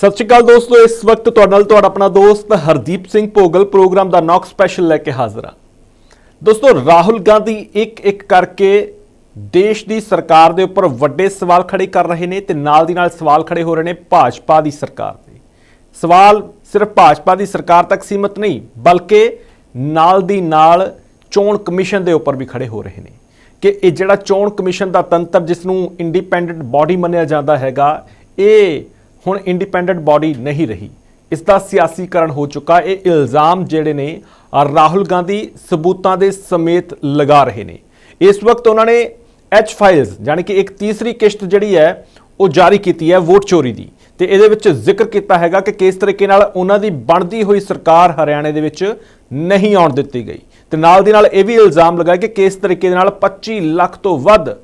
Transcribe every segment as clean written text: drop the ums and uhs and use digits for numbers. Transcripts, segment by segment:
सत श्री अकाल दोस्तों, इस वक्त तुहाडे नाल तुहाडा अपना दोस्त हरदीप सिंह भोगल प्रोग्राम का नॉक स्पैशल लैके हाजिर हाँ। दोस्तों, राहुल गांधी एक एक करके देश की सरकार के उपर वड्डे सवाल खड़े कर रहे हैं ते नाल दी नाल सवाल खड़े हो रहे हैं भाजपा की सरकार ते। सवाल सिर्फ भाजपा की सरकार तक सीमित नहीं, बल्कि नाल दी नाल चोण कमीशन के उपर भी खड़े हो रहे हैं कि ये जिहड़ा चोण कमीशन का तंत्र जिसनूं इंडिपेंडेंट बॉडी मन्निया जाता हैगा, ये हुण इंडिपेंडेंट बॉडी नहीं रही, इसका सियासीकरण हो चुका। ये इल्ज़ाम जिहड़े ने राहुल गांधी सबूतां दे समेत लगा रहे हैं। इस वक्त उन्होंने एच फाइल्स यानी कि एक तीसरी किश्त जिहड़ी है वो जारी की है वोट चोरी की, तो ये जिक्र किया है कि किस तरीके नाल उन्हां दी बनती हुई सरकार हरियाणे दे विच नहीं आउण दित्ती गई, तो नाल दी नाल ये भी इल्ज़ाम लगाया कि किस तरीके नाल 25 लाख तो वध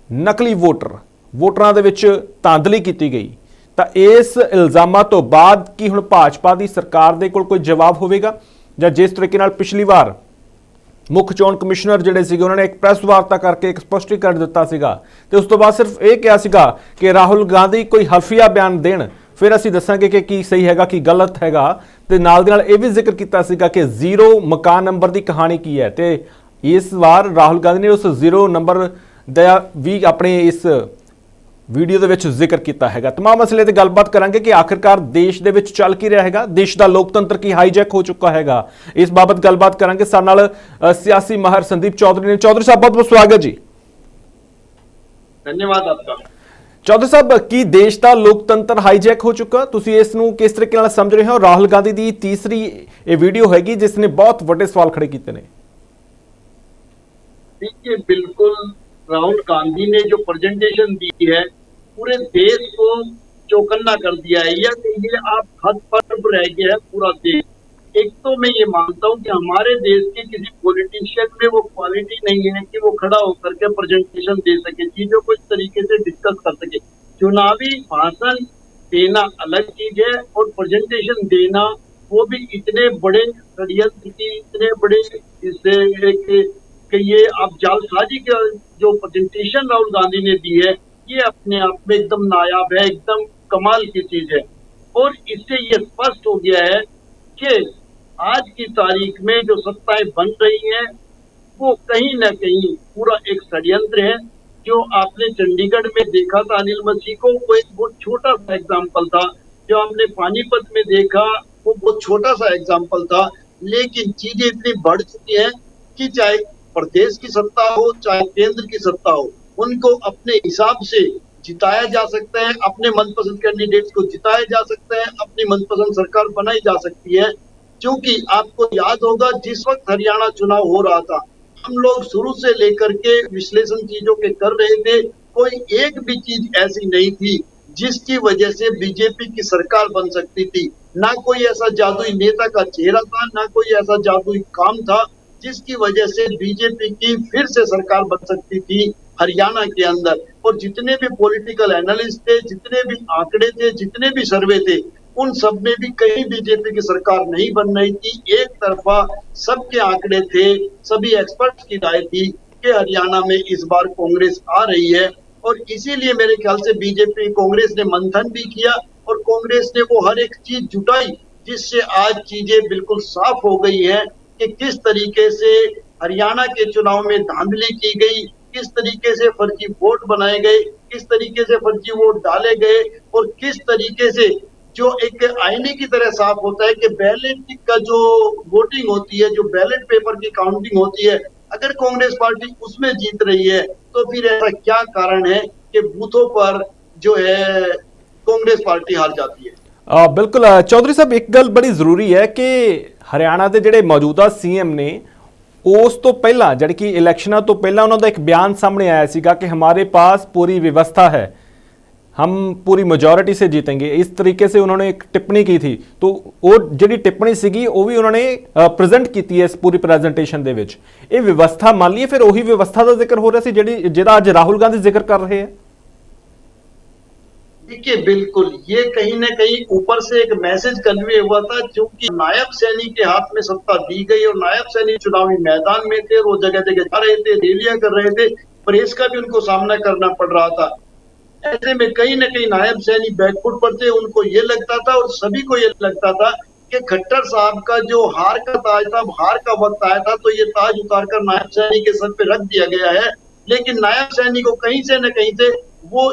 नकली वोटरां दे विच धांधली की गई। तो इस इल्ज़ामां तो बाद की हुण भाजपा की सरकार दे कोल कोई जवाब होवेगा, जां जिस तरीके नाल पिछली बार मुख्य चोण कमिश्नर जिहड़े सीगे उन्होंने एक प्रेस वार्ता करके एक स्पष्टीकरण दिता सीगा ते उस तो बाद सिर्फ ये कहा सीगा कि राहुल गांधी कोई हल्फिया बयान देण फिर असीं दसांगे कि की सही हैगा की गलत हैगा, ते नाल दी नाल ये भी जिक्र किया सीगा कि 0 मकान नंबर की कहानी की है। ते इस बार राहुल गांधी ने उस 0 नंबर दा भी अपने इस वीडियो दे विच जिक्र किया है। तमाम मसले ते गलबात करांगे कि आखिरकार देश दे विच चल की रहा है, देश का लोकतंत्र की हाईजैक हो चुका है, इस बाबत गलबात करांगे। साडे नाल सियासी माहर संदीप चौधरी ने। चौधरी साहब बहुत बहुत स्वागत जी। धन्यवाद आपका। चौधरी साहब, की देश का लोकतंत्र हाईजैक हो चुका, तुसीं इस नूं किस तरीके नाल समझ रहे हो? राहुल गांधी की तीसरी ये वीडियो हैगी जिसने बहुत बड़े सवाल खड़े किए हैं। देखिए, बिल्कुल राहुल गांधी ने जो प्रेजेंटेशन दी है पूरे देश को चौकन्ना कर दिया है, या कहिए आप हद पर रह गया है पूरा देश। एक तो मैं ये मानता हूँ कि हमारे देश के किसी पॉलिटिशियन में वो क्वालिटी नहीं है कि वो खड़ा होकर के प्रेजेंटेशन दे सके, चीजों को इस तरीके से डिस्कस कर सके। चुनावी भाषण देना अलग चीज है और प्रेजेंटेशन देना वो भी इतने बड़े षड्यंत्र की, इतने बड़े इससे कहिए आप जालसाजी का जो प्रेजेंटेशन राहुल गांधी ने दी है, ये अपने आप में एकदम नायाब है, एकदम कमाल की चीज है। और इससे ये स्पष्ट हो गया है कि आज की तारीख में जो सत्ताएं बन रही हैं वो कहीं ना कहीं पूरा एक षड्यंत्र है। जो आपने चंडीगढ़ में देखा था अनिल मसीह को, वो एक बहुत छोटा सा एग्जाम्पल था। जो हमने पानीपत में देखा वो बहुत छोटा सा एग्जाम्पल था। लेकिन चीजें इतनी बढ़ चुकी हैं कि चाहे प्रदेश की सत्ता हो चाहे केंद्र की सत्ता हो, उनको अपने हिसाब से जिताया जा सकता है, अपने मनपसंद कैंडिडेट्स को जिताया जा सकता है, अपनी मनपसंद सरकार बनाई जा सकती है। क्योंकि आपको याद होगा जिस वक्त हरियाणा चुनाव हो रहा था, हम लोग शुरू से लेकर के विश्लेषण चीजों के कर रहे थे, कोई एक भी चीज ऐसी नहीं थी जिसकी वजह से बीजेपी की सरकार बन सकती थी। ना कोई ऐसा जादुई नेता का चेहरा था, ना कोई ऐसा जादुई काम था जिसकी वजह से बीजेपी की फिर से सरकार बन सकती थी हरियाणा के अंदर। और जितने भी पॉलिटिकल एनालिस्ट थे, जितने भी आंकड़े थे, जितने भी सर्वे थे, उन सब में भी कहीं बीजेपी की सरकार नहीं बन रही थी। एक तरफा सबके आंकड़े थे, सभी एक्सपर्ट्स की राय थी कि हरियाणा में इस बार कांग्रेस आ रही है। और इसीलिए मेरे ख्याल से बीजेपी कांग्रेस ने मंथन भी किया और कांग्रेस ने वो हर एक चीज जुटाई जिससे आज चीजें बिल्कुल साफ हो गई है कि किस तरीके से हरियाणा के चुनाव में धांधली की गई, किस तरीके से फर्जी वोट बनाए गए, किस तरीके से फर्जी वोट डाले गए, और किस तरीके से जो एक आईने की तरह साफ होता है कि बैलेट का जो वोटिंग होती है, जो बैलेट पेपर की काउंटिंग होती है, अगर कांग्रेस पार्टी उसमें जीत रही है तो फिर ऐसा क्या कारण है कि बूथों पर जो है कांग्रेस पार्टी हार जाती है। बिल्कुल चौधरी साहब, एक गल बड़ी जरूरी है कि हरियाणा के जिहड़े मौजूदा सीएम ने उस तो पहला जिहड़ी कि इलैक्शनां तो पहला उन्होंने एक बयान सामने आया सीगा कि हमारे पास पूरी व्यवस्था है, हम पूरी मेजॉरिटी से जीतेंगे, इस तरीके से उन्होंने एक टिप्पणी की थी। तो वो जिहड़ी टिप्पणी सीगी वो भी उन्होंने प्रेजेंट की है इस पूरी प्रेजेंटेशन दे विच। ये व्यवस्था मान लीए फिर वही व्यवस्था का जिक्र हो रहा सी जिहड़ी जिहदा अज राहुल गांधी जिक्र कर रहे हैं। देखिए, बिल्कुल ये कहीं ना कहीं ऊपर से एक मैसेज कन्वे हुआ था, क्योंकि नायब सैनी के हाथ में सत्ता दी गई और नायब सैनी चुनावी मैदान में थे, वो जगह जगह जा रहे थे, रैलियां कर रहे थे, प्रेस का भी उनको सामना करना पड़ रहा था। ऐसे में कहीं न कहीं नायब सैनी बैकफुट पर थे। उनको ये लगता था और सभी को ये लगता था कि खट्टर साहब का जो हार का ताज था, हार का वक़्त आया था, तो ये ताज उतार कर नायब सैनी के सर पे रख दिया गया है। लेकिन नायब सैनी को कहीं से न कहीं से वो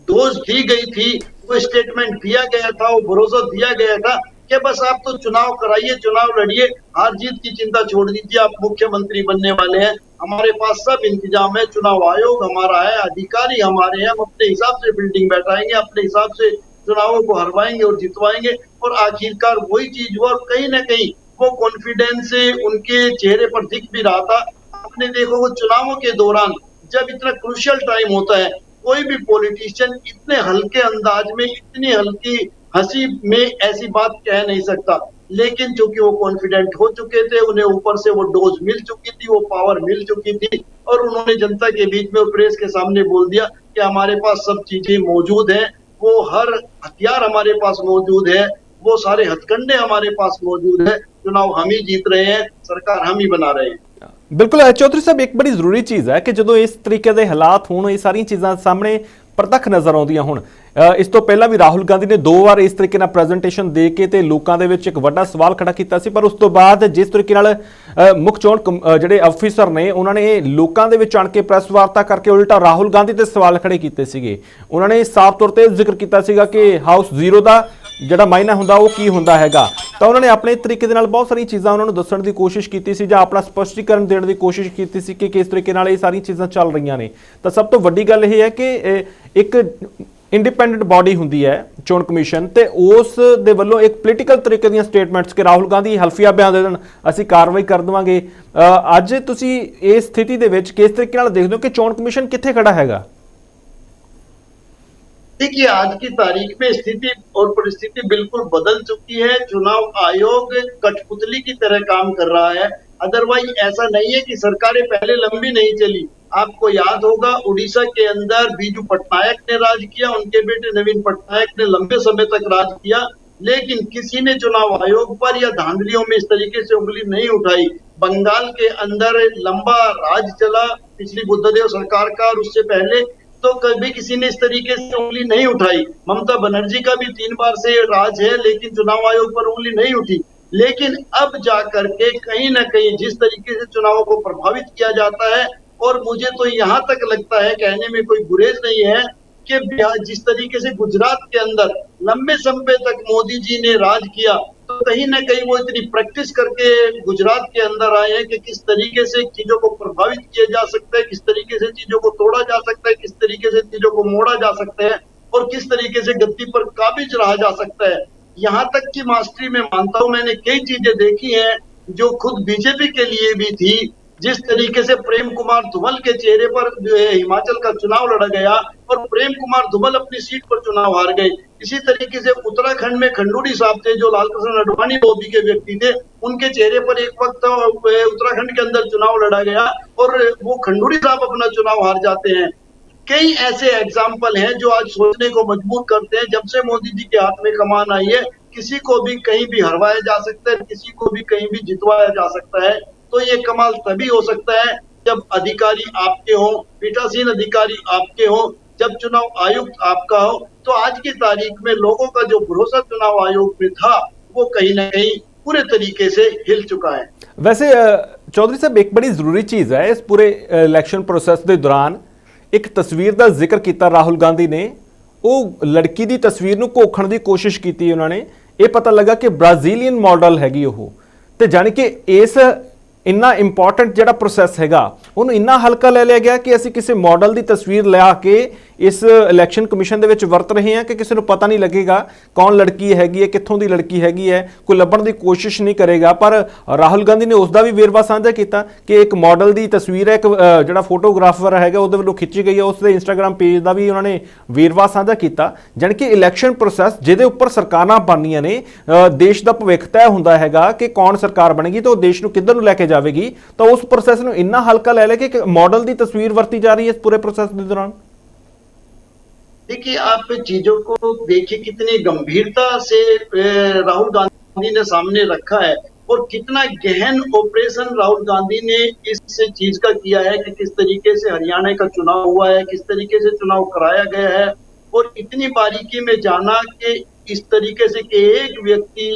डोज़ दी गई थी, वो स्टेटमेंट दिया गया था, वो भरोसा दिया गया था कि बस आप तो चुनाव कराइए, चुनाव लड़िए, हार-जीत की चिंता छोड़ दीजिए, आप मुख्यमंत्री बनने वाले हैं। हमारे पास सब इंतजाम है, चुनाव आयोग हमारा है, अधिकारी हमारे हैं, हम अपने हिसाब से बिल्डिंग बैठाएँगे, अपने हिसाब से चुनावों को हरवाएँगे और जितवाएँगे और आखिरकार वही चीज़ हुआ और कहीं न कहीं वो कॉन्फिडेंस उनके चेहरे पर दिख भी रहा था। आपने देखा वो चुनावों के दौरान जब इतना क्रूशियल टाइम होता है, कोई भी पॉलिटिशियन इतने हल्के अंदाज में, इतनी हल्की हँसी में ऐसी बात कह नहीं सकता। लेकिन चूँकि वो कॉन्फिडेंट हो चुके थे, उन्हें ऊपर से वो डोज़ मिल चुकी थी, वो पावर मिल चुकी थी और उन्होंने जनता के बीच में और प्रेस के सामने बोल दिया कि हमारे पास सब चीज़ें मौजूद हैं, वो हर हथियार हमारे पास मौजूद है, वो सारे हथकंडे हमारे पास मौजूद है, चुनाव हम ही जीत रहे हैं, सरकार हम ही बना रहे हैं। ਬਿਲਕੁਲ ਚੌਧਰੀ ਸਾਹਿਬ ਇੱਕ ਬੜੀ ਜ਼ਰੂਰੀ ਚੀਜ਼ ਹੈ ਕਿ ਜਦੋਂ ਇਸ ਤਰੀਕੇ ਦੇ ਹਾਲਾਤ ਹੋਣ ਇਹ ਸਾਰੀਆਂ ਚੀਜ਼ਾਂ ਸਾਹਮਣੇ ਪ੍ਰਤੱਖ ਨਜ਼ਰ ਆਉਂਦੀਆਂ ਹੁਣ ਇਸ ਤੋਂ ਪਹਿਲਾਂ ਵੀ ਰਾਹੁਲ ਗਾਂਧੀ ਨੇ 2 ਵਾਰ ਇਸ ਤਰੀਕੇ ਨਾਲ ਪ੍ਰੈਜੈਂਟੇਸ਼ਨ ਦੇ ਕੇ ਤੇ ਲੋਕਾਂ ਦੇ ਵਿੱਚ ਇੱਕ ਵੱਡਾ ਸਵਾਲ ਖੜਾ ਕੀਤਾ ਸੀ ਪਰ ਉਸ ਤੋਂ ਬਾਅਦ ਜਿਸ ਤਰੀਕੇ ਨਾਲ ਮੁੱਖ ਚੋਣ ਜਿਹੜੇ ਅਫੀਸਰ ਨੇ ਉਹਨਾਂ ਨੇ ਲੋਕਾਂ ਦੇ ਵਿੱਚ ਆਣ ਕੇ ਪ੍ਰੈਸ ਵਾਰਤਾ ਕਰਕੇ ਉਲਟਾ ਰਾਹੁਲ ਗਾਂਧੀ ਤੇ ਸਵਾਲ ਖੜੇ ਕੀਤੇ ਸੀਗੇ ਉਹਨਾਂ ਨੇ ਸਾਫ਼ ਤੌਰ ਤੇ ਜ਼ਿਕਰ ਕੀਤਾ ਸੀਗਾ ਕਿ ਹਾਊਸ ਜ਼ੀਰੋ ਦਾ ਜਿਹੜਾ ਮਾਇਨਾ ਹੁੰਦਾ ਉਹ ਕੀ ਹੁੰਦਾ ਹੈਗਾ ਤਾਂ ਉਹਨਾਂ ਨੇ ਆਪਣੇ ਤਰੀਕੇ ਦੇ ਨਾਲ ਬਹੁਤ ਸਾਰੀਆਂ ਚੀਜ਼ਾਂ ਉਹਨਾਂ ਨੂੰ ਦੱਸਣ ਦੀ ਕੋਸ਼ਿਸ਼ ਕੀਤੀ ਸੀ ਜਾਂ ਆਪਣਾ ਸਪਸ਼ਟੀਕਰਨ ਦੇਣ ਦੀ ਕੋਸ਼ਿਸ਼ ਕੀਤੀ ਸੀ ਕਿ ਕਿਸ ਤਰੀਕੇ ਨਾਲ ਇਹ ਸਾਰੀਆਂ ਚੀਜ਼ਾਂ ਚੱਲ ਰਹੀਆਂ ਨੇ ਤਾਂ ਸਭ ਤੋਂ ਵੱਡੀ ਗੱਲ ਇਹ ਹੈ ਕਿ ਇੱਕ ਇੰਡੀਪੈਂਡੈਂਟ ਬਾਡੀ ਹੁੰਦੀ ਹੈ ਚੋਣ ਕਮਿਸ਼ਨ ਤੇ ਉਸ ਦੇ ਵੱਲੋਂ ਇੱਕ ਪੋਲੀਟੀਕਲ ਤਰੀਕੇ ਦੀਆਂ ਸਟੇਟਮੈਂਟਸ ਕਿ ਰਾਹੁਲ ਗਾਂਧੀ ਹਲਫੀਆ ਬਿਆਨ ਦੇ ਦੇਣ ਅਸੀਂ ਕਾਰਵਾਈ ਕਰ ਦੇਵਾਂਗੇ ਅੱਜ ਤੁਸੀਂ ਇਸ ਸਥਿਤੀ ਦੇ ਵਿੱਚ ਕਿਸ ਤਰੀਕੇ ਨਾਲ ਦੇਖਦੇ ਹੋ ਕਿ ਚੋਣ ਕਮਿਸ਼ਨ ਕਿੱਥੇ ਖੜਾ ਹੈਗਾ देखिए आज की तारीख में स्थिति और परिस्थिति बिल्कुल बदल चुकी है। चुनाव आयोग कठपुतली की तरह काम कर रहा है। अदरवाइज ऐसा नहीं है कि सरकारें पहले लंबी नहीं चली। आपको याद होगा उड़ीसा के अंदर बीजू पटनायक ने राज किया, उनके बेटे नवीन पटनायक ने लंबे समय तक राज किया, लेकिन किसी ने चुनाव आयोग पर या धांधलियों में इस तरीके से उंगली नहीं उठाई। बंगाल के अंदर लंबा राज चला पिछली बुद्धदेव सरकार का और उससे पहले तो कभी किसी ने इस तरीके से उंगली नहीं उठाई। ममता बनर्जी का भी 3 बार से राज है लेकिन चुनाव आयोग पर उंगली नहीं उठी। लेकिन अब जाकर के कहीं न कहीं जिस तरीके से चुनावों को प्रभावित किया जाता है और मुझे तो यहाँ तक लगता है कहने में कोई गुरेज नहीं है कि जिस तरीके से गुजरात के अंदर लंबे समय तक मोदी जी ने राज किया तो कहीं न कहीं वो इतनी प्रैक्टिस करके गुजरात के अंदर आए हैं कि किस तरीके से चीजों को प्रभावित किया जा सकता है, किस तरीके से चीजों को तोड़ा जा सकता है, किस तरीके से चीजों को मोड़ा जा सकता है और किस तरीके से गद्दी पर काबिज रहा जा सकता है। यहाँ तक की मास्टरी में मानता हूँ, मैंने कई चीजें देखी हैं जो खुद बीजेपी के लिए भी थी। जिस तरीके से प्रेम कुमार धूमल के चेहरे पर हिमाचल का चुनाव लड़ा गया और प्रेम कुमार धूमल अपनी सीट पर चुनाव हार गए। इसी तरीके से उत्तराखंड में खंडूड़ी साहब थे जो लालकृष्ण आडवाणी लॉबी के व्यक्ति थे, उनके चेहरे पर एक वक्त उत्तराखंड के अंदर चुनाव लड़ा गया और वो खंडूड़ी साहब अपना चुनाव हार जाते हैं। कई ऐसे एग्जाम्पल हैं जो आज सोचने को मजबूर करते हैं। जब से मोदी जी के हाथ में कमान आई है किसी को भी कहीं भी हरवाया जा सकता है, किसी को भी कहीं भी जितवाया जा सकता है। तो ये कमाल तभी हो सकता है जब अधिकारी आपके हों, पीठासीन अधिकारी आपके हों, जब चुनाव आयुक्त आपका हो। तो आज की तारीख में लोगों का जो भरोसा चुनाव आयोग में था वो कहीं ना कहीं पूरे तरीके से हिल चुका है। वैसे चौधरी साहब एक बड़ी जरूरी चीज है इस पूरे इलेक्शन प्रोसेस के दौरान एक तस्वीर का जिक्र किया राहुल गांधी ने, वो लड़की की तस्वीर को घोखण की कोशिश की। उन्होंने ये पता लगा कि ब्राजीलियन मॉडल हैगी वो, तो जानी कि इस इन्ना इंपॉर्टेंट जो प्रोसैस हैगा उन्होंने इन्ना हल्का ले लिया गया कि असी किसी मॉडल की तस्वीर लिया के इस इलैक्शन कमिशन दे विच वरत रहे हैं कि किसी को पता नहीं लगेगा कौन लड़की हैगी है, कित्थों की लड़की हैगी है, कोई लभण की कोशिश नहीं करेगा। पर राहुल गांधी ने उसका भी वेरवा साझा किया कि एक मॉडल की तस्वीर है, एक जो फोटोग्राफर है वो वालों खिंची गई है, उसके इंस्टाग्राम पेज का भी उन्होंने वेरवा साझा किया। जानी कि इलैक्शन प्रोसैस जिहदे उपर सरकारां बननियां ने, देश का भविख तय हुंदा हैगा कि कौन सरकार बनेगी तो देश नूं किधर नूं लैके जाएगी, तो उस प्रोसैस नूं इन्ना हल्का ले लिया कि मॉडल की तस्वीर वरती जा रही है इस पूरे प्रोसैस के दौरान। देखिए आप चीजों को देखिए कितनी गंभीरता से राहुल गांधी ने सामने रखा है और कितना गहन ऑपरेशन राहुल गांधी ने इस चीज का किया है कि किस तरीके से हरियाणा का चुनाव हुआ है, किस तरीके से चुनाव कराया गया है और इतनी बारीकी में जाना कि इस तरीके से कि एक व्यक्ति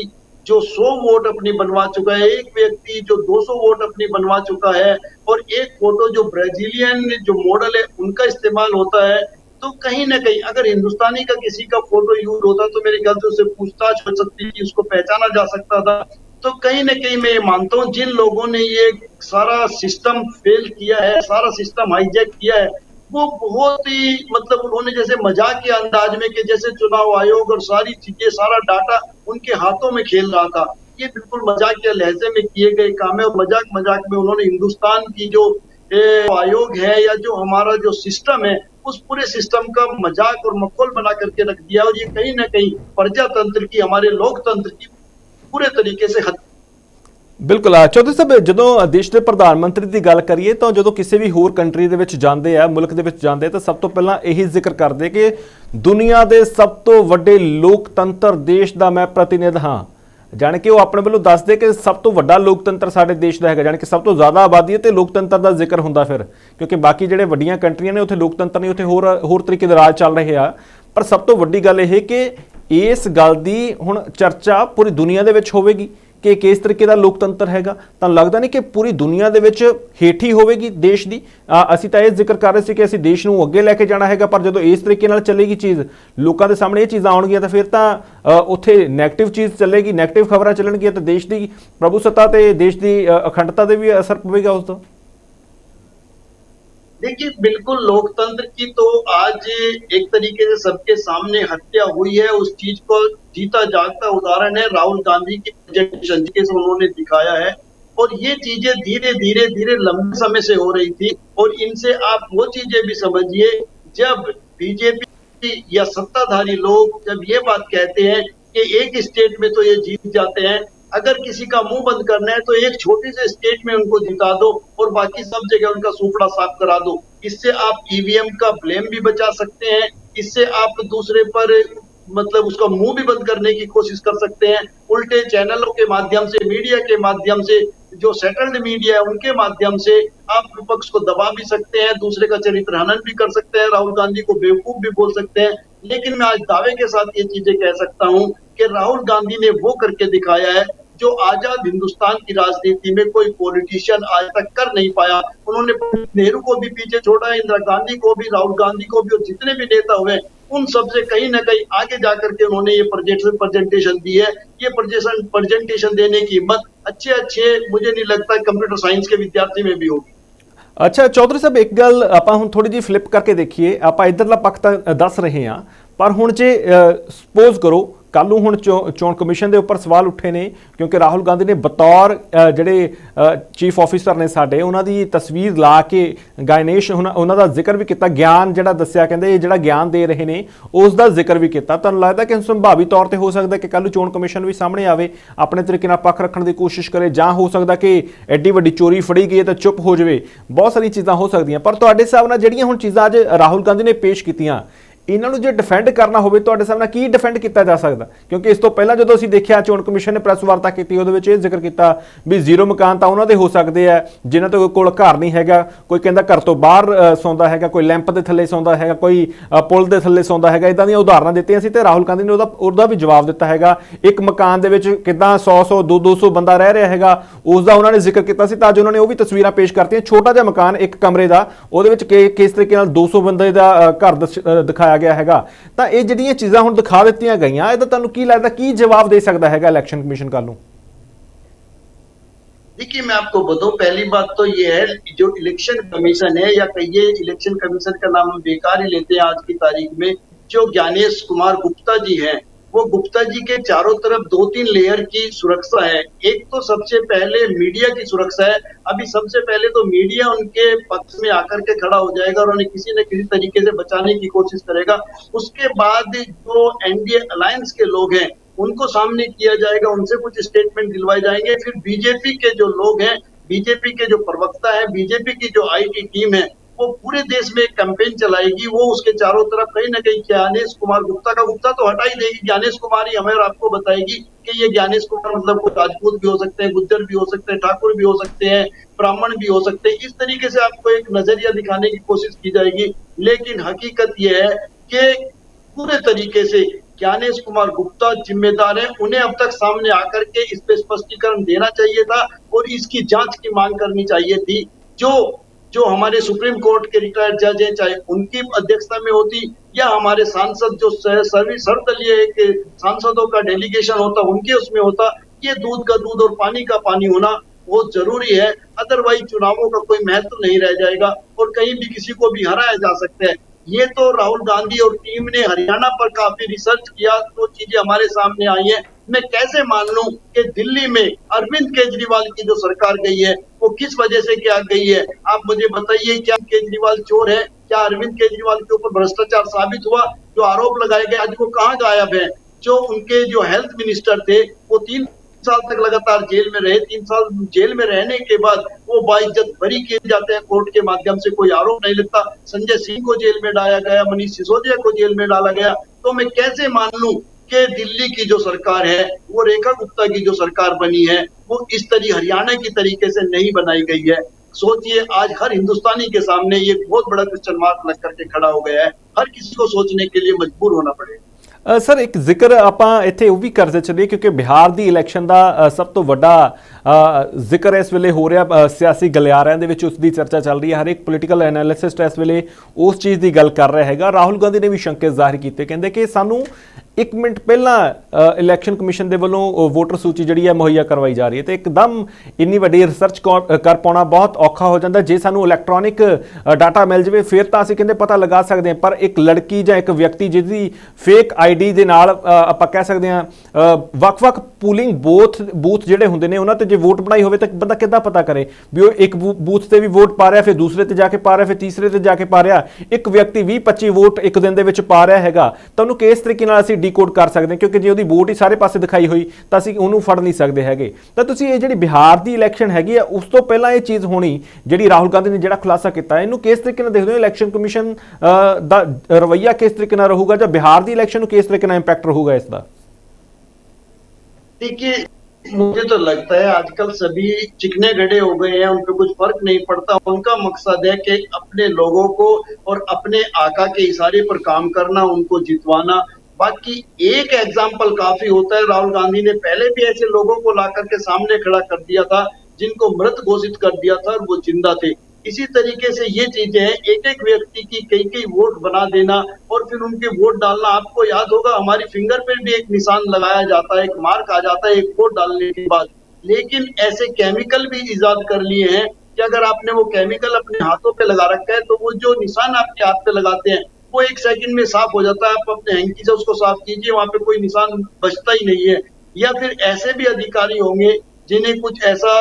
जो 100 वोट अपनी बनवा चुका है, एक व्यक्ति जो 200 वोट अपनी बनवा चुका है, और एक फोटो जो ब्राजीलियन जो मॉडल है उनका इस्तेमाल होता है, तो कहीं ना कहीं अगर हिंदुस्तानी का किसी का फोटो यूज होता तो मेरे ख्याल से उससे पूछताछ हो सकती थी, उसको पहचाना जा सकता था। तो कहीं ना कहीं मैं ये मानता हूँ जिन लोगों ने ये सारा सिस्टम फेल किया है, सारा सिस्टम हाईजैक किया है, वो बहुत ही मतलब उन्होंने जैसे मजाक के अंदाज में कि जैसे चुनाव आयोग और सारी चीजें सारा डाटा उनके हाथों में खेल रहा था। ये बिल्कुल मजाक के लहजे में किए गए काम है, और मजाक मजाक में उन्होंने हिंदुस्तान की जो आयोग है या जो हमारा जो सिस्टम है उस पूरे सिस्टम का मजाक और मखौल बना करके रख दिया, और ये कहीं ना कहीं प्रजातंत्र की, हमारे लोकतंत्र की पूरे तरीके से ਬਿਲਕੁਲ ਚੌਧਰੀ ਸਾਹਿਬ, ਜਦੋਂ ਦੇਸ਼ ਦੇ ਪ੍ਰਧਾਨ ਮੰਤਰੀ ਦੀ ਗੱਲ ਕਰੀਏ ਤਾਂ ਜਦੋਂ ਕਿਸੇ ਵੀ ਹੋਰ ਕੰਟਰੀ ਦੇ ਵਿੱਚ ਜਾਂਦੇ ਆ, ਮੁਲਕ ਦੇ ਵਿੱਚ ਜਾਂਦੇ, ਤਾਂ ਸਭ ਤੋਂ ਪਹਿਲਾਂ ਇਹੀ ਜ਼ਿਕਰ ਕਰਦੇ ਕਿ ਦੁਨੀਆ ਦੇ ਸਭ ਤੋਂ ਵੱਡੇ ਲੋਕਤੰਤਰ ਦੇਸ਼ ਦਾ ਮੈਂ ਪ੍ਰਤੀਨਿਧ ਹਾਂ। ਜਾਣੀ ਕਿ ਉਹ ਆਪਣੇ ਵੱਲੋਂ ਦੱਸਦੇ ਕਿ ਸਭ ਤੋਂ ਵੱਡਾ ਲੋਕਤੰਤਰ ਸਾਡੇ ਦੇਸ਼ ਦਾ ਹੈਗਾ, ਜਾਣੀ ਕਿ ਸਭ ਤੋਂ ਜ਼ਿਆਦਾ ਆਬਾਦੀ ਹੈ ਤੇ ਲੋਕਤੰਤਰ ਦਾ ਜ਼ਿਕਰ ਹੁੰਦਾ ਫਿਰ, ਕਿਉਂਕਿ ਬਾਕੀ ਜਿਹੜੇ ਵੱਡੀਆਂ ਕੰਟਰੀਆਂ ਨੇ ਉੱਥੇ ਲੋਕਤੰਤਰ ਨਹੀਂ, ਉੱਥੇ ਹੋਰ ਤਰੀਕੇ ਦੇ ਰਾਜ ਚੱਲ ਰਹੇ ਆ। ਪਰ ਸਭ ਤੋਂ ਵੱਡੀ ਗੱਲ ਇਹ ਕਿ ਇਸ ਗੱਲ ਦੀ ਹੁਣ ਚਰਚਾ ਪੂਰੀ ਦੁਨੀਆ ਦੇ ਵਿੱਚ ਹੋਵੇਗੀ ਕਿ ਕਿਸ ਤਰੀਕੇ ਦਾ ਲੋਕਤੰਤਰ ਹੈਗਾ। ਤਾਂ ਲੱਗਦਾ ਨਹੀਂ ਕਿ ਪੂਰੀ ਦੁਨੀਆ ਦੇ ਵਿੱਚ ਹੇਠੀ ਹੋਵੇਗੀ ਦੇਸ਼ ਦੀ। ਅਸੀਂ ਤਾਂ ਇਹ ਜ਼ਿਕਰ ਕਰ ਰਹੇ ਸੀ ਕਿ ਅਸੀਂ ਦੇਸ਼ ਨੂੰ ਅੱਗੇ ਲੈ ਕੇ ਜਾਣਾ ਹੈਗਾ, ਪਰ ਜਦੋਂ ਇਸ ਤਰੀਕੇ ਨਾਲ ਚੱਲੇਗੀ ਚੀਜ਼, ਲੋਕਾਂ ਦੇ ਸਾਹਮਣੇ ਇਹ ਚੀਜ਼ਾਂ ਆਉਣਗੀਆਂ, ਤਾਂ ਫਿਰ ਤਾਂ ਉੱਥੇ ਨੈਗੇਟਿਵ ਚੀਜ਼ ਚੱਲੇਗੀ, ਨੈਗੇਟਿਵ ਖਬਰਾਂ ਚੱਲਣਗੀਆਂ, ਤਾਂ ਦੇਸ਼ ਦੀ ਪ੍ਰਭੂਸੱਤਾ ਤੇ ਦੇਸ਼ ਦੀ ਅਖੰਡਤਾ ਤੇ ਵੀ ਅਸਰ ਪਵੇਗਾ ਉਸ ਦਾ। देखिए, बिल्कुल लोकतंत्र की तो आज एक तरीके से सबके सामने हत्या हुई है, उस चीज को जीता जागता उदाहरण है राहुल गांधी की प्रेजेंटेशन जिसे उन्होंने दिखाया है। और ये चीजें धीरे धीरे धीरे लंबे समय से हो रही थी, और इनसे आप वो चीजें भी समझिए, जब बीजेपी या सत्ताधारी लोग जब ये बात कहते हैं कि एक स्टेट में तो ये जीत जाते हैं, अगर किसी का मुंह बंद करना है तो एक छोटे से स्टेट में उनको जिता दो और बाकी सब जगह उनका सूपड़ा साफ करा दो। इससे आप ईवीएम का ब्लेम भी बचा सकते हैं, इससे आप दूसरे पर मतलब उसका मुंह भी बंद करने की कोशिश कर सकते हैं। उल्टे चैनलों के माध्यम से, मीडिया के माध्यम से, जो सेटल्ड मीडिया है उनके माध्यम से आप विपक्ष को दबा भी सकते हैं, दूसरे का चरित्र हनन भी कर सकते हैं, राहुल गांधी को बेवकूफ भी बोल सकते हैं। लेकिन मैं आज दावे के साथ ये चीजें कह सकता हूं कि राहुल गांधी ने वो करके दिखाया है जो आजाद हिंदुस्तान की राजनीति में कोई पॉलिटिशियन आज तक कर नहीं पाया। उन्होंने नेहरू को भी पीछे छोड़ा, इंदिरा गांधी को भी, राहुल गांधी को भी, और जितने भी नेता हुए उन सबसे कहीं ना कहीं आगे जाकर के उन्होंने ये प्रेजेंटेशन दी है। ये प्रेजेंटेशन देने की हिम्मत अच्छे मुझे नहीं लगता कंप्यूटर साइंस के विद्यार्थी में भी होगी। ਅੱਛਾ ਚੌਧਰੀ ਸਾਹਿਬ, ਇੱਕ ਗੱਲ ਆਪਾਂ ਹੁਣ ਥੋੜੀ ਜਿਹੀ ਫਲਿੱਪ ਕਰਕੇ ਦੇਖੀਏ। ਆਪਾਂ ਇਧਰਲਾ ਪੱਖ ਤਾਂ ਦੱਸ ਰਹੇ ਹਾਂ, ਪਰ ਹੁਣ ਜੇ ਸਪੋਜ਼ ਕਰੋ ਕੱਲ ਨੂੰ ਹੁਣ ਚੋਣ ਕਮਿਸ਼ਨ ਦੇ ਉੱਪਰ ਸਵਾਲ ਉੱਠੇ ਨੇ, ਕਿਉਂਕਿ ਰਾਹੁਲ ਗਾਂਧੀ ਨੇ ਬਤੌਰ ਜਿਹੜੇ ਚੀਫ ਆਫਿਸਰ ਨੇ ਸਾਡੇ, ਉਹਨਾਂ ਦੀ ਤਸਵੀਰ ਲਾ ਕੇ ਗਾਇਨੇਸ਼ ਉਹਨਾਂ ਦਾ ਜ਼ਿਕਰ ਵੀ ਕੀਤਾ, ਗਿਆਨ ਜਿਹੜਾ ਦੱਸਿਆ, ਕਹਿੰਦੇ ਇਹ ਜਿਹੜਾ ਗਿਆਨ ਦੇ ਰਹੇ ਨੇ ਉਸ ਦਾ ਜ਼ਿਕਰ ਵੀ ਕੀਤਾ। ਤੁਹਾਨੂੰ ਲੱਗਦਾ ਕਿ ਸੰਭਾਵੀ ਤੌਰ ਤੇ ਹੋ ਸਕਦਾ ਕਿ ਕੱਲ ਨੂੰ ਚੋਣ ਕਮਿਸ਼ਨ ਵੀ ਸਾਹਮਣੇ ਆਵੇ, ਆਪਣੇ ਤਰੀਕੇ ਨਾਲ ਪੱਖ ਰੱਖਣ ਦੀ ਕੋਸ਼ਿਸ਼ ਕਰੇ, ਜਾਂ ਹੋ ਸਕਦਾ ਕਿ ਐਡੀ ਵੱਡੀ ਚੋਰੀ ਫੜੀ ਗਈ ਹੈ ਤਾਂ ਚੁੱਪ ਹੋ ਜਾਵੇ। ਬਹੁਤ ਸਾਰੀਆਂ ਚੀਜ਼ਾਂ ਹੋ ਸਕਦੀਆਂ। ਪਰ ਤੁਹਾਡੇ ਹਿਸਾਬ ਨਾਲ ਜਿਹੜੀਆਂ ਹੁਣ ਚੀਜ਼ਾਂ ਅੱਜ ਰਾਹੁਲ ਗਾਂਧੀ ਨੇ ਪੇਸ਼ ਕੀਤੀਆਂ, ਇਹਨਾਂ ਨੂੰ ਜੇ ਡਿਫੈਂਡ ਕਰਨਾ ਹੋਵੇ ਤੁਹਾਡੇ ਸਾਹਮਣੇ ਕੀ ਡਿਫੈਂਡ ਕੀਤਾ ਜਾ ਸਕਦਾ? ਕਿਉਂਕਿ ਇਸ ਤੋਂ ਪਹਿਲਾਂ ਜਦੋਂ ਅਸੀਂ ਦੇਖਿਆ ਚੋਣ ਕਮਿਸ਼ਨ ਨੇ ਪ੍ਰੈਸ ਵਾਰਤਾ ਕੀਤੀ, ਉਹਦੇ ਵਿੱਚ ਇਹ ਜ਼ਿਕਰ ਕੀਤਾ ਵੀ ਜ਼ੀਰੋ ਮਕਾਨ ਤਾਂ ਉਹਨਾਂ ਦੇ ਹੋ ਸਕਦੇ ਆ ਜਿਨ੍ਹਾਂ ਤੋਂ ਕੋਲ ਘਰ ਨਹੀਂ ਹੈਗਾ, ਕੋਈ ਕਹਿੰਦਾ ਘਰ ਤੋਂ ਬਾਹਰ ਸੌਂਦਾ ਹੈਗਾ, ਕੋਈ ਲੈਂਪ ਦੇ ਥੱਲੇ ਸੌਂਦਾ ਹੈਗਾ, ਕੋਈ ਪੁਲ ਦੇ ਥੱਲੇ ਸੌਂਦਾ ਹੈਗਾ। ਇਦਾਂ ਦੀਆਂ ਉਦਾਹਰਨਾਂ ਦਿੱਤੀਆਂ ਸੀ ਤੇ ਰਾਹੁਲ ਗਾਂਧੀ ਨੇ ਉਹਦਾ ਵੀ ਜਵਾਬ ਦਿੱਤਾ ਹੈਗਾ। ਇੱਕ ਮਕਾਨ ਦੇ ਵਿੱਚ ਕਿੱਦਾਂ 100 200 ਬੰਦਾ ਰਹਿ ਰਿਹਾ ਹੈਗਾ, ਉਸ ਦਾ ਉਹਨਾਂ ਨੇ ਜ਼ਿਕਰ ਕੀਤਾ ਸੀ। ਤਾਂ ਅੱਜ ਉਹਨਾਂ ਨੇ ਉਹ ਵੀ ਤਸਵੀਰਾਂ ਪੇਸ਼ ਕਰਤੀਆਂ, ਛੋਟਾ ਜਿਹਾ ਮਕਾਨ ਇੱਕ ਕਮਰੇ ਦਾ, ਉਹਦੇ ਵਿੱਚ ਕਿਸ ਤਰੀਕੇ ਨਾਲ 200 ਬੰਦੇ ਦਾ ਘਰ ਦਿਖਾਇਆ ਗਿਆ ਹੈਗਾ। ਤਾਂ ਇਹ ਜਿਹੜੀਆਂ ਚੀਜ਼ਾਂ ਹੁਣ ਦਿਖਾ ਦਿੱਤੀਆਂ ਗਈਆਂ, ਇਹਦਾ ਤੁਹਾਨੂੰ ਕੀ ਲੱਗਦਾ ਕੀ ਜਵਾਬ ਦੇ ਸਕਦਾ ਹੈਗਾ इलेक्शन कमीशन ਕੱਲ ਨੂੰ? देखिए, मैं आपको बताऊं, पहली बात तो ये है जो इलेक्शन कमीशन है, या कहिए इलेक्शन कमीशन का नाम हम बेकार ही लेते हैं आज की तारीख में, जो ज्ञानेश कुमार गुप्ता जी हैं, वो गुप्ता जी के चारों तरफ 2-3 लेयर की सुरक्षा है। एक तो सबसे पहले मीडिया की सुरक्षा है। अभी सबसे पहले तो मीडिया उनके पक्ष में आकर के खड़ा हो जाएगा और उन्हें किसी न किसी तरीके से बचाने की कोशिश करेगा। उसके बाद जो एनडीए अलायंस के लोग हैं उनको सामने किया जाएगा, उनसे कुछ स्टेटमेंट दिलवाए जाएंगे। फिर बीजेपी के जो लोग हैं, बीजेपी के जो प्रवक्ता है, बीजेपी की जो आईटी टीम है, वो पूरे देश में एक कैंपेन चलाएगी। वो उसके चारों तरफ कहीं ना कहीं ज्ञानेश कुमार गुप्ता का गुप्ता तो हटा ही देगी, ज्ञानेश कुमार ही हमें और आपको बताएगी कि ये ज्ञानेश कुमार मतलब कोई राजपूत भी हो सकते हैं, गुज्जर भी हो सकते हैं, ठाकुर भी हो सकते हैं, ब्राह्मण भी हो सकते हैं। इस तरीके से आपको एक नजरिया दिखाने की कोशिश की जाएगी। लेकिन हकीकत यह है कि पूरे तरीके से ज्ञानेश कुमार गुप्ता जिम्मेदार है। उन्हें अब तक सामने आकर के इस पे स्पष्टीकरण देना चाहिए था और इसकी जांच की मांग करनी चाहिए थी। जो जो हमारे सुप्रीम कोर्ट के रिटायर्ड जज हैं, चाहे उनकी अध्यक्षता में होती या हमारे सांसद जो सर्वदलीय एक सांसदों का डेलीगेशन होता उनके उसमें होता। ये दूध का दूध और पानी का पानी होना बहुत जरूरी है, अदरवाइज चुनावों का कोई महत्व नहीं रह जाएगा और कहीं भी किसी को भी हराया जा सकता है। ये तो राहुल गांधी और टीम ने हरियाणा पर काफी रिसर्च किया तो चीजें हमारे सामने आई है। मैं कैसे मान लूं कि दिल्ली में अरविंद केजरीवाल की जो सरकार गई है वो किस वजह से क्या गई है? आप मुझे बताइए, क्या केजरीवाल चोर है? क्या अरविंद केजरीवाल के ऊपर भ्रष्टाचार साबित हुआ? जो आरोप लगाए गए आज वो कहाँ गायब है? जो उनके जो हेल्थ मिनिस्टर थे वो 3 साल तक लगातार जेल में रहे। 3 साल जेल में रहने के बाद वो बाइज्जत बरी किए जाते हैं कोर्ट के माध्यम से, कोई आरोप नहीं लगता। संजय सिंह को जेल में डाला गया, मनीष सिसोदिया को जेल में डाला गया। तो मैं कैसे मान लूं कि दिल्ली की जो सरकार है वो रेखा गुप्ता की जो सरकार बनी है वो इस तरह हरियाणा की तरीके से नहीं बनाई गई है। सोचिए, आज हर हिंदुस्तानी के सामने ये बहुत बड़ा क्वेश्चन मार्क लग करके खड़ा हो गया है। हर किसी को सोचने के लिए मजबूर होना पड़ेगा। ਸਰ ਇੱਕ ਜ਼ਿਕਰ ਆਪਾਂ ਇੱਥੇ ਉਹ ਵੀ ਕਰਦੇ ਚੱਲੀਏ ਕਿਉਂਕਿ ਬਿਹਾਰ ਦੀ ਇਲੈਕਸ਼ਨ ਦਾ ਸਭ ਤੋਂ ਵੱਡਾ ਜ਼ਿਕਰ ਇਸ ਵੇਲੇ ਹੋ ਰਿਹਾ ਸਿਆਸੀ ਗਲਿਆਰਿਆਂ ਦੇ ਵਿੱਚ, ਉਸ ਦੀ ਚਰਚਾ ਚੱਲ ਰਹੀ ਹੈ। ਹਰ ਇੱਕ ਪੋਲੀਟੀਕਲ ਐਨਾਲਿਸਟ ਇਸ ਵੇਲੇ ਉਸ ਚੀਜ਼ ਦੀ ਗੱਲ ਕਰ ਰਿਹਾ ਹੈਗਾ। ਰਾਹੁਲ ਗਾਂਧੀ ਨੇ ਵੀ ਸ਼ੰਕੇ ਜ਼ਾਹਿਰ ਕੀਤੇ, ਕਹਿੰਦੇ ਕਿ ਸਾਨੂੰ 1 ਮਿੰਟ ਪਹਿਲਾਂ ਇਲੈਕਸ਼ਨ ਕਮਿਸ਼ਨ ਦੇ ਵੱਲੋਂ ਵੋਟਰ ਸੂਚੀ ਜਿਹੜੀ ਹੈ ਮੁਹੱਈਆ ਕਰਵਾਈ ਜਾ ਰਹੀ ਹੈ ਤੇ ਇੱਕਦਮ ਇੰਨੀ ਵੱਡੀ ਰਿਸਰਚ ਕਰ ਪਾਉਣਾ ਬਹੁਤ ਔਖਾ ਹੋ ਜਾਂਦਾ। ਜੇ ਸਾਨੂੰ ਇਲੈਕਟ੍ਰੋਨਿਕ ਡਾਟਾ ਮਿਲ ਜਾਵੇ ਫਿਰ ਤਾਂ ਅਸੀਂ ਕਹਿੰਦੇ ਪਤਾ ਲਗਾ ਸਕਦੇ ਹਾਂ, ਪਰ ਇੱਕ ਲੜਕੀ ਜਾਂ ਇੱਕ ਵਿਅਕਤੀ ਜਿਹਦੀ ਫੇਕ ਆਈਡੀ ਦੇ ਨਾਲ ਆਪਾਂ ਕਹਿ ਸਕਦੇ ਹਾਂ ਵੱਖ-ਵੱਖ ਪੂਲਿੰਗ ਬੂਥ ਜਿਹੜੇ ਹੁੰਦੇ ਨੇ ਉਹਨਾਂ ਤੇ ਜੇ ਵੋਟ ਬਣਾਈ ਹੋਵੇ ਤਾਂ ਬੰਦਾ ਕਿੱਦਾਂ ਪਤਾ ਕਰੇ ਵੀ ਉਹ ਇੱਕ ਬੂਥ ਤੇ ਵੀ ਵੋਟ ਪਾ ਰਿਹਾ, ਫਿਰ ਦੂਸਰੇ ਤੇ ਜਾ ਕੇ ਪਾ ਰਿਹਾ, ਫਿਰ ਤੀਸਰੇ ਤੇ ਜਾ ਕੇ ਪਾ ਰਿਹਾ। ਇੱਕ ਵਿਅਕਤੀ 20-25 ਵੋਟ ਇੱਕ ਦਿਨ ਦੇ ਵਿੱਚ ਪਾ ਰਿਹਾ ਹੈਗਾ ਤਾਂ ਉਹਨੂੰ ਕਿਸ ਤਰੀਕੇ ਨਾਲ ਅਸੀਂ ਡੀਕੋਡ ਕਰ ਸਕਦੇ ਹਾਂ, ਕਿਉਂਕਿ ਜੇ ਉਹਦੀ ਵੋਟ ਹੀ ਸਾਰੇ ਪਾਸੇ ਦਿਖਾਈ ਹੋਈ ਤਾਂ ਅਸੀਂ ਉਹਨੂੰ ਫੜ ਨਹੀਂ ਸਕਦੇ ਹੈਗੇ। ਤਾਂ ਤੁਸੀਂ ਇਹ ਜਿਹੜੀ ਬਿਹਾਰ ਦੀ ਇਲੈਕਸ਼ਨ ਹੈਗੀ ਆ ਉਸ ਤੋਂ ਪਹਿਲਾਂ ਇਹ ਚੀਜ਼ ਹੋਣੀ ਜਿਹੜੀ ਰਾਹੁਲ ਗਾਂਧੀ ਨੇ ਜਿਹੜਾ ਖੁਲਾਸਾ ਕੀਤਾ, ਇਹਨੂੰ ਕਿਸ ਤਰੀਕੇ ਨਾਲ ਦੇਖਦੇ ਹੋ? ਇਲੈਕਸ਼ਨ ਕਮਿਸ਼ਨ ਦਾ ਰਵੱਈਆ ਕਿਸ ਤਰੀਕੇ ਨਾਲ ਰਹੂਗਾ ਜਾਂ ਬਿਹਾਰ ਦੀ ਇਲੈਕਸ਼ਨ ਨੂੰ ਕਿਸ ਤਰੀਕੇ ਨਾਲ ਇੰਪੈਕਟ ਰਹੂਗਾ इसका? देखिए, मुझे तो लगता है आजकल सभी चिकने गड़े हो गए हैं, उन पे कुछ फर्क नहीं पड़ता। उनका मकसद है कि अपने लोगों को और अपने आका के इशारे पर काम करना, उनको जितवाना। बाकी एक एग्जाम्पल काफी होता है। राहुल गांधी ने पहले भी ऐसे लोगों को ला करके सामने खड़ा कर दिया था जिनको मृत घोषित कर दिया था और वो जिंदा थे। इसी तरीके से ये चीजें हैं, एक एक व्यक्ति की कई कई वोट बना देना और फिर उनके वोट डालना। आपको याद होगा हमारी फिंगर पे भी एक निशान लगाया जाता है, एक मार्क आ जाता है एक वोट डालने के बाद। लेकिन ऐसे केमिकल भी इजाद कर लिए हैं कि अगर आपने वो केमिकल अपने हाथों पे लगा रखा है तो वो जो निशान आपके हाथ पे लगाते हैं वो 1 सेकंड में साफ हो जाता है। आप अपने हैंकी से उसको साफ कीजिए, वहां पे कोई निशान बचता ही नहीं है। या फिर ऐसे भी अधिकारी होंगे जिन्हें कुछ ऐसा,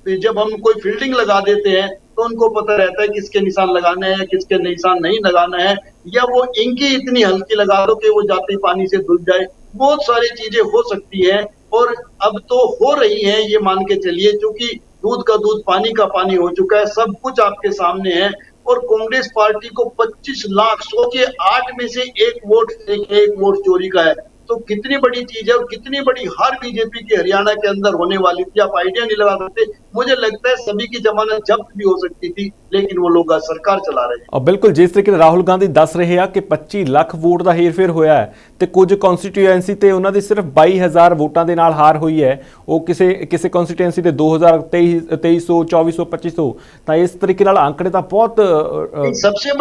जब हम कोई फील्डिंग लगा देते हैं तो उनको पता रहता है किसके निशान लगाना है किसके निशान नहीं लगाना है, या वो इंकी इतनी हल्की लगा दो कि वो जाते ही पानी से धुल जाए। बहुत सारी चीजें हो सकती है और अब तो हो रही है, ये मान के चलिए, क्योंकि दूध का दूध पानी का पानी हो चुका है, सब कुछ आपके सामने है। और कांग्रेस पार्टी को 25 लाख, सोचिए 8 में से 1 वोट फेक है, 1 वोट चोरी का है, तो कितनी बड़ी चीज है और कितनी बड़ी हार बीजेपी की हरियाणा के अंदर होने वाली थी, आप आइडिया नहीं लगा सकते। मुझे लगता है सभी की जमानत जब्त भी हो सकती थी, लेकिन वो लोग सरकार चला रहे हैं। और बिल्कुल जिस तरीके राहुल गांधी दस रहे हैं कि 25 ਲੱਖ ਵੋਟ ਦਾ ਹੇਰਫੇਰ ਹੋਇਆ ਹੈ ਤੇ ਕੁਝ ਕਨਸਟੀਟੂਐਂਸੀ ਤੇ ਉਹਨਾਂ ਦੀ ਸਿਰਫ 22000 ਵੋਟਾਂ ਦੇ ਨਾਲ ਹਾਰ ਹੋਈ ਹੈ। ਉਹ ਕਿਸੇ ਕਨਸਟੀਟੂਐਂਸੀ ਦੇ 2023 2300 2400 2500, ਤਾਂ ਇਸ ਤਰੀਕੇ ਨਾਲ ਆંકੜੇ ਤਾਂ ਬਹੁਤ सबसे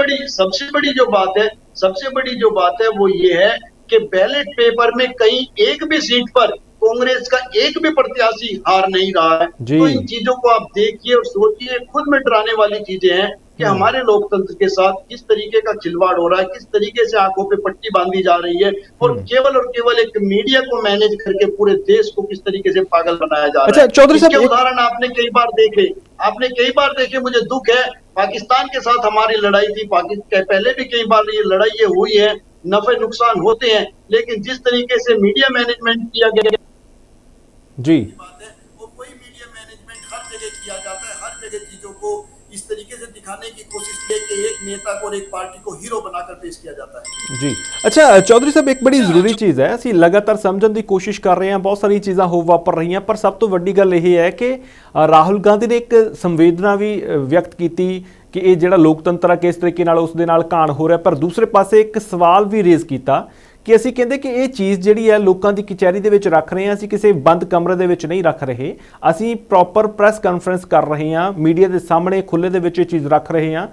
बड़ी जो बात है वो ये है कि बैलेट पेपर में कहीं एक भी सीट पर कांग्रेस का एक भी प्रत्याशी हार नहीं रहा है। तो इन चीजों को आप देखिए और सोचिए, खुद में डराने वाली चीजें हैं कि हमारे लोकतंत्र के साथ किस तरीके का खिलवाड़ हो रहा है, किस तरीके से आंखों पे पट्टी बांधी जा रही है और केवल एक मीडिया को मैनेज करके पूरे देश को किस तरीके से पागल बनाया जा रहा है। चौधरी साहब, इसके उदाहरण आपने कई बार देखे। मुझे दुख है, पाकिस्तान के साथ हमारी लड़ाई थी, पहले भी कई बार ये लड़ाई हुई है, नफे नुकसान होते हैं, लेकिन जिस तरीके से मीडिया मैनेजमेंट किया गया जी बात है, वो कोई मीडिया मैनेजमेंट हर जगह किया जाता है, हर जगह चीजों को इस तरीके से दिखाने की कोशिश की है कि एक नेता को और एक पार्टी को हीरो बनाकर पेश किया जाता है। ਜੀ ਅੱਛਾ ਚੌਧਰੀ ਸਾਹਿਬ, ਇੱਕ ਬੜੀ ਜ਼ਰੂਰੀ ਚੀਜ਼ ਹੈ, ਅਸੀਂ ਲਗਾਤਾਰ ਸਮਝਣ ਦੀ ਕੋਸ਼ਿਸ਼ ਕਰ ਰਹੇ ਹਾਂ, ਬਹੁਤ ਸਾਰੀਆਂ ਚੀਜ਼ਾਂ ਹੋ ਵਾਪਰ ਰਹੀਆਂ, ਪਰ ਸਭ ਤੋਂ ਵੱਡੀ ਗੱਲ ਇਹ ਹੈ ਕਿ ਰਾਹੁਲ ਗਾਂਧੀ ਨੇ ਇੱਕ ਸੰਵੇਦਨਾ ਵੀ ਵਿਅਕਤ ਕੀਤੀ ਕਿ ਇਹ ਜਿਹੜਾ ਲੋਕਤੰਤਰ ਆ ਕਿਸ ਤਰੀਕੇ ਨਾਲ ਉਸ ਦੇ ਨਾਲ ਘਾਣ ਹੋ ਰਿਹਾ, ਪਰ ਦੂਸਰੇ ਪਾਸੇ ਇੱਕ ਸਵਾਲ ਵੀ ਰੇਜ਼ ਕੀਤਾ ਕਿ ਅਸੀਂ ਕਹਿੰਦੇ ਕਿ ਇਹ ਚੀਜ਼ ਜਿਹੜੀ ਹੈ ਲੋਕਾਂ ਦੀ ਕਚਹਿਰੀ ਦੇ ਵਿੱਚ ਰੱਖ ਰਹੇ ਹਾਂ, ਅਸੀਂ ਕਿਸੇ ਬੰਦ ਕਮਰੇ ਦੇ ਵਿੱਚ ਨਹੀਂ ਰੱਖ ਰਹੇ, ਅਸੀਂ ਪ੍ਰੋਪਰ ਪ੍ਰੈਸ ਕਾਨਫਰੰਸ ਕਰ ਰਹੇ ਹਾਂ, ਮੀਡੀਆ ਦੇ ਸਾਹਮਣੇ ਖੁੱਲ੍ਹੇ ਦੇ ਵਿੱਚ ਇਹ ਚੀਜ਼ ਰੱਖ ਰਹੇ ਹਾਂ,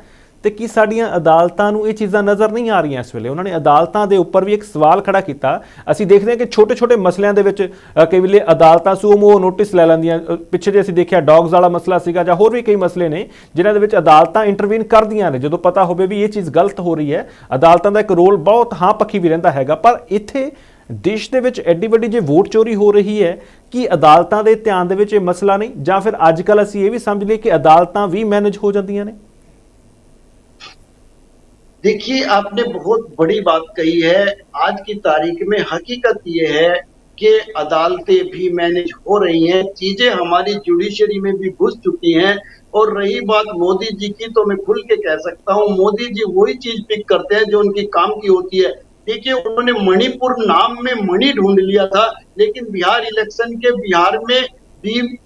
ਤੇ ਕੀ ਸਾਡੀਆਂ ਅਦਾਲਤਾਂ ਨੂੰ ਇਹ ਚੀਜ਼ਾਂ ਨਜ਼ਰ ਨਹੀਂ ਆ ਰਹੀਆਂ ਇਸ ਵੇਲੇ? ਉਹਨਾਂ ਨੇ ਅਦਾਲਤਾਂ ਦੇ ਉੱਪਰ ਵੀ ਇੱਕ ਸਵਾਲ ਖੜਾ ਕੀਤਾ। ਅਸੀਂ ਦੇਖਦੇ ਹਾਂ ਕਿ ਛੋਟੇ ਛੋਟੇ ਮਸਲਿਆਂ ਦੇ ਵਿੱਚ ਕਈ ਵੇਲੇ ਅਦਾਲਤਾਂ ਸੂਮੋ ਨੋਟਿਸ ਲੈ ਲੈਂਦੀਆਂ। ਪਿੱਛੇ ਜੇ ਅਸੀਂ ਦੇਖਿਆ ਡੌਗਸ ਵਾਲਾ ਮਸਲਾ ਸੀਗਾ, ਜਾਂ ਹੋਰ ਵੀ ਕਈ ਮਸਲੇ ਨੇ ਜਿਨ੍ਹਾਂ ਦੇ ਵਿੱਚ ਅਦਾਲਤਾਂ ਇੰਟਰਵੀਨ ਕਰਦੀਆਂ ਨੇ ਜਦੋਂ ਪਤਾ ਹੋਵੇ ਵੀ ਇਹ ਚੀਜ਼ ਗਲਤ ਹੋ ਰਹੀ ਹੈ। ਅਦਾਲਤਾਂ ਦਾ ਇੱਕ ਰੋਲ ਬਹੁਤ ਹਾਂ ਪੱਖੀ ਵੀ ਰਹਿੰਦਾ ਹੈਗਾ, ਪਰ ਇੱਥੇ ਦੇਸ਼ ਦੇ ਵਿੱਚ ਐਡੀ ਵੱਡੀ ਜੇ ਵੋਟ ਚੋਰੀ ਹੋ ਰਹੀ ਹੈ ਕਿ ਅਦਾਲਤਾਂ ਦੇ ਧਿਆਨ ਦੇ ਵਿੱਚ ਇਹ ਮਸਲਾ ਨਹੀਂ, ਜਾਂ ਫਿਰ ਅੱਜ ਕੱਲ੍ਹ ਅਸੀਂ ਇਹ ਵੀ ਸਮਝ ਲਈਏ ਕਿ ਅਦਾਲਤਾਂ ਵੀ ਮੈਨੇਜ ਹੋ ਜਾਂਦੀਆਂ ਨੇ? देखिए, आपने बहुत बड़ी बात कही है। आज की तारीख में हकीकत ये है कि अदालतें भी मैनेज हो रही हैं, चीजें हमारी जुडिशरी में भी घुस चुकी हैं। और रही बात मोदी जी की, तो मैं खुल के कह सकता हूँ, मोदी जी वही चीज पिक करते हैं जो उनकी काम की होती है। देखिए, उन्होंने मणिपुर नाम में मणि ढूंढ लिया था, लेकिन बिहार इलेक्शन के बिहार में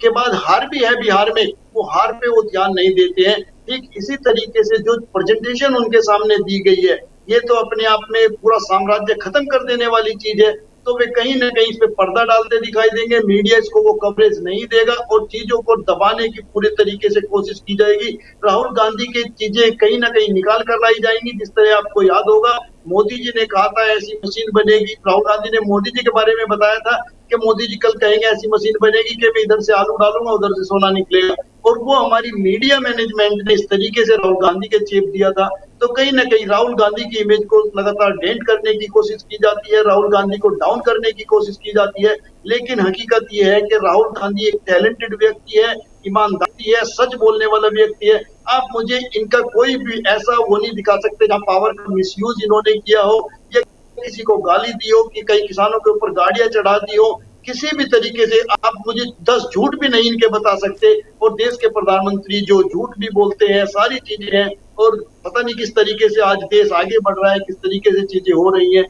के बाद हार भी है बिहार में, वो हार पे वो ध्यान नहीं देते हैं। ठीक इसी तरीके से जो प्रेजेंटेशन उनके सामने दी गई है, ये तो अपने आप में पूरा साम्राज्य खत्म कर देने वाली चीज है। तो वे कहीं ना कहीं इस पे पर्दा डालते दिखाई देंगे, मीडिया इसको वो कवरेज नहीं देगा और चीजों को दबाने की पूरे तरीके से कोशिश की जाएगी। राहुल गांधी की चीजें कहीं ना कहीं निकाल कर लाई जाएंगी। जिस तरह आपको याद होगा, मोदी जी ने कहा था ऐसी मशीन बनेगी, राहुल गांधी ने मोदी जी के बारे में बताया था कि मोदी जी कल कहेंगे ऐसी मशीन बनेगी कि मैं इधर से आलू डालूंगा उधर से सोना निकलेगा। और वो हमारी मीडिया मैनेजमेंट ने इस तरीके से राहुल गांधी के चेप दिया था। तो कहीं ना कहीं राहुल गांधी की इमेज को लगातार डेंट करने की कोशिश की जाती है, राहुल गांधी को डाउन करने की कोशिश की जाती है। लेकिन हकीकत यह है कि राहुल गांधी एक टैलेंटेड व्यक्ति है, ईमानदारी है, सच बोलने वाला व्यक्ति है। आप मुझे इनका कोई भी ऐसा वो नहीं दिखा सकते जहाँ पावर का मिसयूज इन्होंने किया हो या किसी को गाली दी हो कि कई किसानों के ऊपर गाड़ियां चढ़ा दी हो। किसी भी तरीके से आप मुझे 10 झूठ भी नहीं इनके बता सकते। और देश के प्रधानमंत्री जो झूठ भी बोलते हैं, सारी चीजें हैं, और पता नहीं किस तरीके से आज देश आगे बढ़ रहा है, किस तरीके से चीजें हो रही हैं,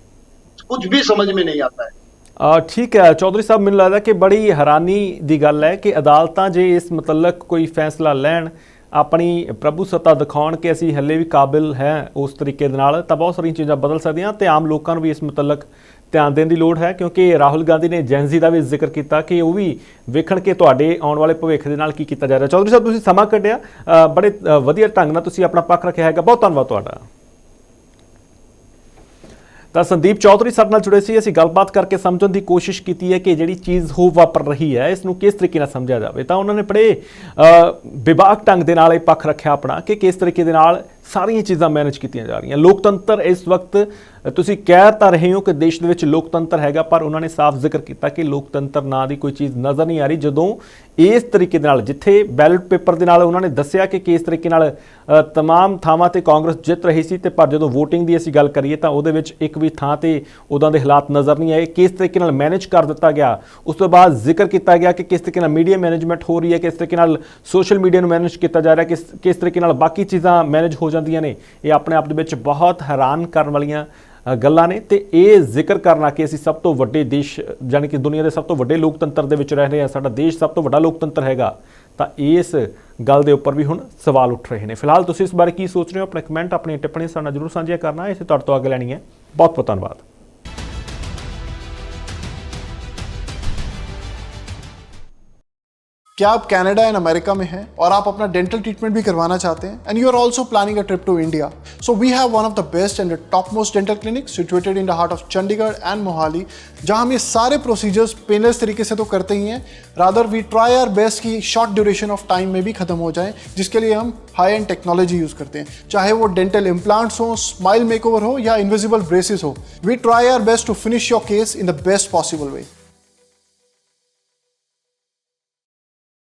कुछ भी समझ में नहीं आता है। ठीक है चौधरी साहब, ਮੈਨੂੰ ਲੱਗਦਾ ਕਿ ਬੜੀ ਹੈਰਾਨੀ ਦੀ ਗੱਲ ਹੈ ਕਿ ਅਦਾਲਤਾਂ ਜੇ ਇਸ ਮੁਤਲਕ ਕੋਈ ਫੈਸਲਾ ਲੈਣ, ਆਪਣੀ ਪ੍ਰਭੂ ਸੱਤਾ ਦਿਖਾਉਣ ਕਿ ਅਸੀਂ ਹੱਲੇ ਵੀ ਕਾਬਿਲ ਹੈ ਉਸ ਤਰੀਕੇ ਦੇ ਨਾਲ, ਤਾਂ ਬਹੁਤ ਸਾਰੀਆਂ ਚੀਜ਼ਾਂ ਬਦਲ ਸਕਦੀਆਂ ਤੇ ਆਮ ਲੋਕਾਂ ਨੂੰ ਵੀ ਇਸ ਮੁਤਲਕ ਧਿਆਨ ਦੇਣ ਦੀ ਲੋੜ ਹੈ। ਕਿਉਂਕਿ ਰਾਹੁਲ ਗਾਂਧੀ ਨੇ ਜੈਨਜ਼ੀ ਦਾ ਵੀ ਜ਼ਿਕਰ ਕੀਤਾ ਕਿ ਉਹ ਵੀ ਵੇਖਣ ਕਿ ਤੁਹਾਡੇ ਆਉਣ ਵਾਲੇ ਭਵਿੱਖ ਦੇ ਨਾਲ ਕੀ ਕੀਤਾ ਜਾ ਰਿਹਾ। ਚੌਧਰੀ ਸਾਹਿਬ, ਤੁਸੀਂ ਸਮਾਂ ਕੱਢਿਆ, ਬੜੇ ਵਧੀਆ ਢੰਗ ਨਾਲ ਤੁਸੀਂ ਆਪਣਾ ਪੱਖ ਰੱਖਿਆ ਹੈਗਾ, ਬਹੁਤ ਧੰਨਵਾਦ ਤੁਹਾਡਾ। ਤਾਂ ਸੰਦੀਪ ਚੌਧਰੀ ਸਾਡੇ ਨਾਲ ਜੁੜੇ ਸੀ, ਅਸੀਂ ਗੱਲਬਾਤ ਕਰਕੇ ਸਮਝਣ ਦੀ ਕੋਸ਼ਿਸ਼ ਕੀਤੀ ਹੈ ਕਿ ਜਿਹੜੀ ਚੀਜ਼ ਹੋ ਵਾਪਰ ਰਹੀ ਹੈ ਇਸ ਨੂੰ ਕਿਸ ਤਰੀਕੇ ਨਾਲ ਸਮਝਿਆ ਜਾਵੇ। ਤਾਂ ਉਹਨਾਂ ਨੇ ਬੜੇ ਵਿਭਾਗ ਢੰਗ ਦੇ ਨਾਲ ਇਹ ਪੱਖ ਰੱਖਿਆ ਆਪਣਾ ਕਿ ਕਿਸ ਤਰੀਕੇ ਦੇ ਨਾਲ ਸਾਰੀਆਂ ਚੀਜ਼ਾਂ ਮੈਨੇਜ ਕੀਤੀਆਂ ਜਾ ਰਹੀਆਂ। ਲੋਕਤੰਤਰ ਇਸ ਵਕਤ ਤੁਸੀਂ ਕਹਿ ਤਾਂ ਰਹੇ ਹੋ ਕਿ ਦੇਸ਼ ਦੇ ਵਿੱਚ ਲੋਕਤੰਤਰ ਹੈਗਾ, ਪਰ ਉਹਨਾਂ ਨੇ ਸਾਫ਼ ਜ਼ਿਕਰ ਕੀਤਾ ਕਿ ਲੋਕਤੰਤਰ ਨਾਂ ਦੀ ਕੋਈ ਚੀਜ਼ ਨਜ਼ਰ ਨਹੀਂ ਆ ਰਹੀ। ਜਦੋਂ ਇਸ ਤਰੀਕੇ ਦੇ ਨਾਲ ਜਿੱਥੇ ਬੈਲਟ ਪੇਪਰ ਦੇ ਨਾਲ ਉਹਨਾਂ ਨੇ ਦੱਸਿਆ ਕਿ ਕਿਸ ਤਰੀਕੇ ਨਾਲ ਤਮਾਮ ਥਾਵਾਂ ਤੇ ਕਾਂਗਰਸ ਜਿੱਤ ਰਹੀ ਸੀ, ਤੇ ਪਰ ਜਦੋਂ VOTING ਦੀ ਅਸੀਂ ਗੱਲ ਕਰੀਏ ਤਾਂ ਉਹਦੇ ਵਿੱਚ ਇੱਕ ਵੀ ਥਾਂ ਤੇ ਉਦਾਂ ਦੇ ਹਾਲਾਤ ਨਜ਼ਰ ਨਹੀਂ ਆਏ। ਕਿਸ ਤਰੀਕੇ ਨਾਲ ਮੈਨੇਜ ਕਰ ਦਿੱਤਾ ਗਿਆ, ਉਸ ਤੋਂ ਬਾਅਦ ਜ਼ਿਕਰ ਕੀਤਾ ਗਿਆ ਕਿ ਕਿਸ ਤਰੀਕੇ ਨਾਲ ਮੀਡੀਆ ਮੈਨੇਜਮੈਂਟ ਹੋ ਰਹੀ ਹੈ, ਕਿਸ ਤਰੀਕੇ ਨਾਲ ਸੋਸ਼ਲ ਮੀਡੀਆ ਨੂੰ ਮੈਨੇਜ ਕੀਤਾ ਜਾ ਰਿਹਾ, ਕਿਸ ਤਰੀਕੇ ਨਾਲ ਬਾਕੀ ਚੀਜ਼ਾਂ ਮੈਨੇਜ ਹੋ ਜਾਂਦੀਆਂ ਨੇ। ਇਹ ਆਪਣੇ ਆਪ ਦੇ ਵਿੱਚ ਬਹੁਤ ਹੈਰਾਨ ਕਰਨ ਵਾਲੀਆਂ ਗੱਲਾਂ ਨੇ। ਤੇ ਇਹ ਜ਼ਿਕਰ ਕਰਨਾ ਕਿ ਅਸੀਂ ਸਭ ਤੋਂ ਵੱਡੇ ਦੇਸ਼, ਜਾਣੀ ਕਿ ਦੁਨੀਆ ਦੇ ਸਭ ਤੋਂ ਵੱਡੇ ਲੋਕਤੰਤਰ ਦੇ ਵਿੱਚ ਰਹਿ ਰਹੇ ਹਾਂ, ਸਾਡਾ ਦੇਸ਼ ਸਭ ਤੋਂ ਵੱਡਾ ਲੋਕਤੰਤਰ ਹੈਗਾ, ਤਾਂ ਇਸ ਗੱਲ ਦੇ ਉੱਪਰ ਵੀ ਹੁਣ ਸਵਾਲ ਉੱਠ ਰਹੇ ਨੇ। ਫਿਲਹਾਲ ਤੁਸੀਂ ਇਸ ਬਾਰੇ ਕੀ ਸੋਚ ਰਹੇ ਹੋ? ਆਪਣੇ ਕਮੈਂਟ, ਆਪਣੀ ਟਿੱਪਣੀ ਸਾਡੇ ਨਾਲ ਜ਼ਰੂਰ ਸਾਂਝੀਆਂ ਕਰਨਾ। ਇਸੇ ਤੁਹਾਡੇ ਤੋਂ ਅੱਗੇ ਲੈਣੀ ਹੈ। ਬਹੁਤ ਬਹੁਤ ਧੰਨਵਾਦ। क्या आप कनाडा एंड अमेरिका में हैं और आप अपना डेंटल ट्रीटमेंट भी करवाना चाहते हैं and you are also planning a trip to India, so we have one of the best and the top most dental clinic situated in the heart of Chandigarh and Mohali, जहां हम ये सारे प्रोसीजर्स पेनलेस तरीके से तो करते ही हैं, rather we try our best कि शॉर्ट ड्यूरेशन ऑफ टाइम में भी खत्म हो जाए, जिसके लिए हम हाई एंड टेक्नोलॉजी यूज़ करते हैं। चाहे वो डेंटल इम्प्लांट्स हो, स्माइल मेकओवर हो या इनविजिबल ब्रेसेस हो, we try our best to finish your case in the best possible way.